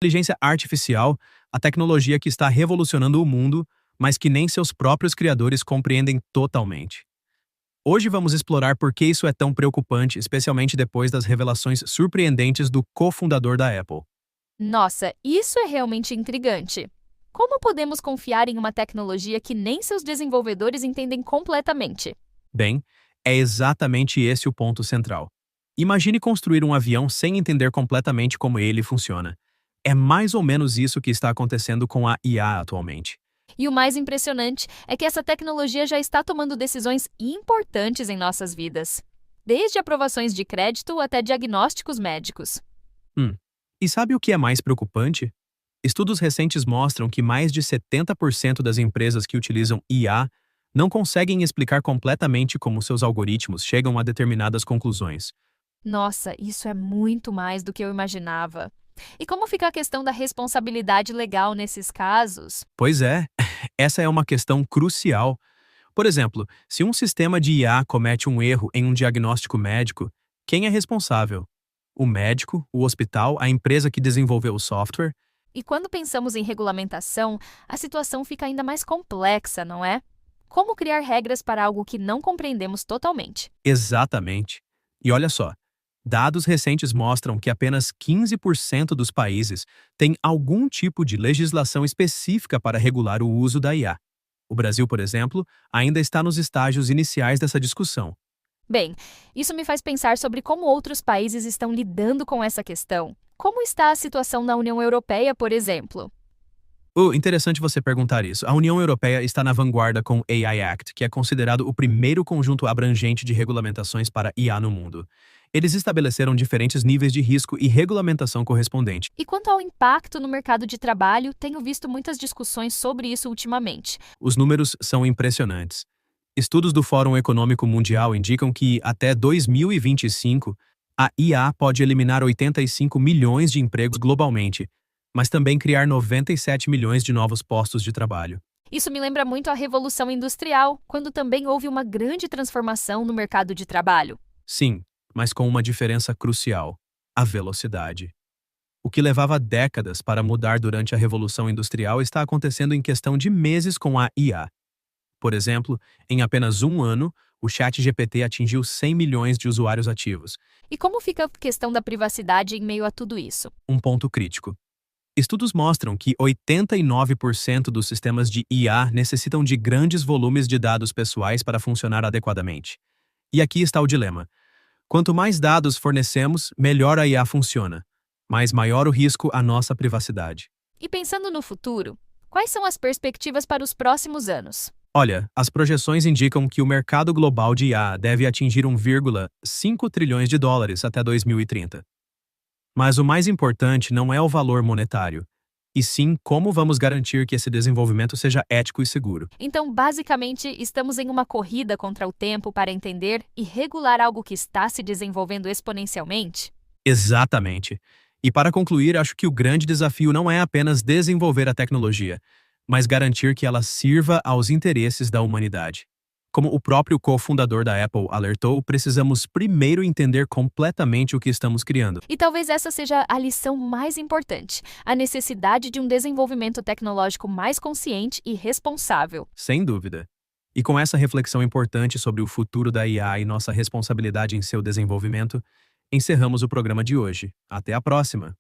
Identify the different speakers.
Speaker 1: Inteligência artificial, a tecnologia que está revolucionando o mundo, mas que nem seus próprios criadores compreendem totalmente. Hoje vamos explorar por que isso é tão preocupante, especialmente depois das revelações surpreendentes do cofundador da Apple.
Speaker 2: Nossa, isso é realmente intrigante. Como podemos confiar em uma tecnologia que nem seus desenvolvedores entendem completamente?
Speaker 1: Bem, é exatamente esse o ponto central. Imagine construir um avião sem entender completamente como ele funciona. É mais ou menos isso que está acontecendo com a IA atualmente.
Speaker 2: E o mais impressionante é que essa tecnologia já está tomando decisões importantes em nossas vidas, desde aprovações de crédito até diagnósticos médicos.
Speaker 1: Hum. E sabe o que é mais preocupante? Estudos recentes mostram que mais de 70% das empresas que utilizam IA não conseguem explicar completamente como seus algoritmos chegam a determinadas conclusões.
Speaker 2: Nossa, isso é muito mais do que eu imaginava. E como fica a questão da responsabilidade legal nesses casos?
Speaker 1: Pois é, essa é uma questão crucial. Por exemplo, se um sistema de IA comete um erro em um diagnóstico médico, quem é responsável? O médico, o hospital, a empresa que desenvolveu o software?
Speaker 2: E quando pensamos em regulamentação, a situação fica ainda mais complexa, não é? Como criar regras para algo que não compreendemos totalmente?
Speaker 1: Exatamente. E olha só, dados recentes mostram que apenas 15% dos países têm algum tipo de legislação específica para regular o uso da IA. O Brasil, por exemplo, ainda está nos estágios iniciais dessa discussão.
Speaker 2: Bem, isso me faz pensar sobre como outros países estão lidando com essa questão. Como está a situação na União Europeia, por exemplo?
Speaker 1: Interessante você perguntar isso. A União Europeia está na vanguarda com o AI Act, que é considerado o primeiro conjunto abrangente de regulamentações para IA no mundo. Eles estabeleceram diferentes níveis de risco e regulamentação correspondente.
Speaker 2: E quanto ao impacto no mercado de trabalho, tenho visto muitas discussões sobre isso ultimamente.
Speaker 1: Os números são impressionantes. Estudos do Fórum Econômico Mundial indicam que, até 2025, a IA pode eliminar 85 milhões de empregos globalmente, mas também criar 97 milhões de novos postos de trabalho.
Speaker 2: Isso me lembra muito a Revolução Industrial, quando também houve uma grande transformação no mercado de trabalho.
Speaker 1: Sim, mas com uma diferença crucial: a velocidade. O que levava décadas para mudar durante a Revolução Industrial está acontecendo em questão de meses com a IA. Por exemplo, em apenas um ano, o ChatGPT atingiu 100 milhões de usuários ativos.
Speaker 2: E como fica a questão da privacidade em meio a tudo isso?
Speaker 1: Um ponto crítico. Estudos mostram que 89% dos sistemas de IA necessitam de grandes volumes de dados pessoais para funcionar adequadamente. E aqui está o dilema. Quanto mais dados fornecemos, melhor a IA funciona, mas maior o risco à nossa privacidade.
Speaker 2: E pensando no futuro, quais são as perspectivas para os próximos anos?
Speaker 1: Olha, as projeções indicam que o mercado global de IA deve atingir 1,5 trilhões de dólares até 2030. Mas o mais importante não é o valor monetário, e sim como vamos garantir que esse desenvolvimento seja ético e seguro.
Speaker 2: Então, basicamente, estamos em uma corrida contra o tempo para entender e regular algo que está se desenvolvendo exponencialmente?
Speaker 1: Exatamente. E para concluir, acho que o grande desafio não é apenas desenvolver a tecnologia, mas garantir que ela sirva aos interesses da humanidade. Como o próprio cofundador da Apple alertou, precisamos primeiro entender completamente o que estamos criando.
Speaker 2: E talvez essa seja a lição mais importante: a necessidade de um desenvolvimento tecnológico mais consciente e responsável.
Speaker 1: Sem dúvida. E com essa reflexão importante sobre o futuro da IA e nossa responsabilidade em seu desenvolvimento, encerramos o programa de hoje. Até a próxima!